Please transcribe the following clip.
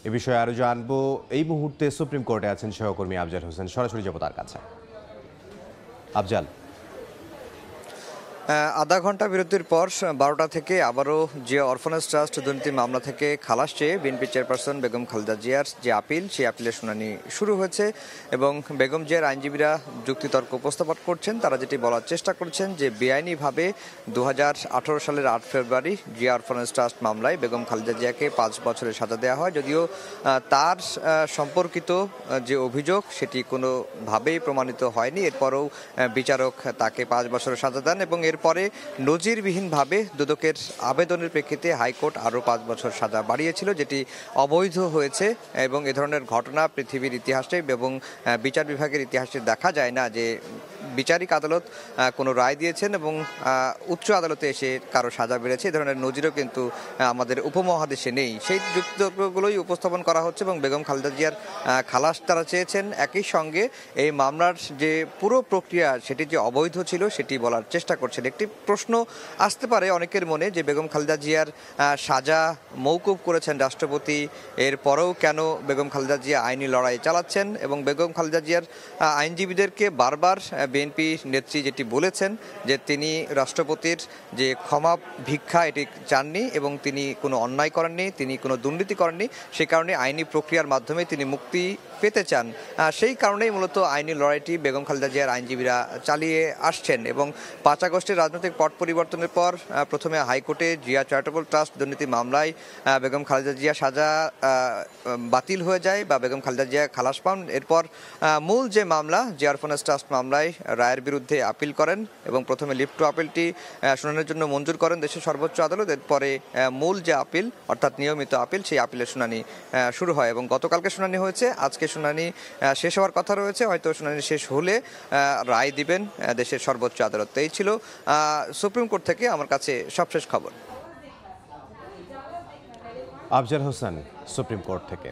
এ বিষয়ে আরো জানবো। এই মুহূর্তে সুপ্রিম কোর্টে আছেন সহকর্মী আফজাল হোসেন, সরাসরি যাব তার কাছে। আফজাল, আধা ঘন্টা বিরতির পর 12টা থেকে আবারও যে অরফানেজ ট্রাস্ট দুর্নীতি মামলা থেকে খালাস চেয়ে বিএনপি চেয়ারপারসন বেগম খালেদা জিয়ার যে আপিল, সেই আপিলের শুনানি শুরু হয়েছে এবং বেগম জিয়ার আইনজীবীরা যুক্তিতর্ক উপস্থাপন করছেন। তারা যেটি বলার চেষ্টা করছেন যে বেআইনিভাবে 2018 সালের 8 ফেব্রুয়ারি জিয়া অরফানেজ ট্রাস্ট মামলায় বেগম খালেদা জিয়াকে 5 বছরের সাজা দেওয়া হয়, যদিও তার সম্পর্কিত যে অভিযোগ সেটি কোনোভাবেই প্রমাণিত হয়নি। এরপরও বিচারক তাকে 5 বছরের সাজা দেন এবং এরপরে নজিরবিহীনভাবে দুদকের আবেদনের প্রেক্ষিতে হাইকোর্ট আরও 5 বছর সাজা বাড়িয়েছিল, যেটি অবৈধ হয়েছে। এবং এ ধরনের ঘটনা পৃথিবীর ইতিহাসে এবং বিচার বিভাগের ইতিহাসে দেখা যায় না যে বিচারিক আদালত কোনো রায় দিয়েছেন এবং উচ্চ আদালতে এসে কারো সাজা বেড়েছে। এ ধরনের নজিরও কিন্তু আমাদের উপমহাদেশে নেই। সেই যুক্তিতর্কগুলোই উপস্থাপন করা হচ্ছে এবং বেগম খালেদা জিয়ার খালাস তারা চেয়েছেন। একই সঙ্গে এই মামলার যে পুরো প্রক্রিয়া সেটি যে অবৈধ ছিল সেটি বলার চেষ্টা করছেন। একটি প্রশ্ন আসতে পারে অনেকের মনে যে বেগম খালেদা জিয়ার সাজা মওকুফ করেছেন রাষ্ট্রপতি, এরপরেও কেন বেগম খালেদা জিয়া আইনি লড়াই চালাচ্ছেন? এবং বেগম খালেদা জিয়ার আইনজীবীদেরকে বারবার বিএনপি নেত্রী যেটি বলেছেন যে তিনি রাষ্ট্রপতির যে ক্ষমা ভিক্ষা এটি চাননি এবং তিনি কোনো অন্যায় করেননি, তিনি কোনো দুর্নীতি করেননি। সে কারণে আইনি প্রক্রিয়ার মাধ্যমে তিনি মুক্তি পেতে চান। সেই কারণেই মূলত আইনি লড়াইটি বেগম খালেদা জিয়ার আইনজীবীরা চালিয়ে আসছেন। এবং 5 আগস্টের রাজনৈতিক পট পরিবর্তনের পর প্রথমে হাইকোর্টে জিয়া চ্যারিটেবল ট্রাস্ট দুর্নীতি মামলায় বেগম খালেদা জিয়া সাজা বাতিল হয়ে যায় বা বেগম খালেদা জিয়া খালাস পান। এরপর মূল যে মামলা জিয়া অরফানেজ ট্রাস্ট মামলায় রায়ের বিরুদ্ধে আপিল করেন এবং প্রথমে লিভ টু আপিলটি শুনানির জন্য মঞ্জুর করেন দেশের সর্বোচ্চ আদালত। এরপরে মূল যে আপিল অর্থাৎ নিয়মিত আপিল, সেই আপিলের শুনানি শুরু হয় এবং গতকালকে শুনানি হয়েছে। আজকে শুনানি শেষ হওয়ার কথা রয়েছে, হয়তো শুনানি শেষ হলে রায় দিবেন দেশের সর্বোচ্চ আদালত। এই ছিল সুপ্রিম কোর্ট থেকে আমার কাছে সবশেষ খবর। আফজাল হোসেন, সুপ্রিম কোর্ট থেকে।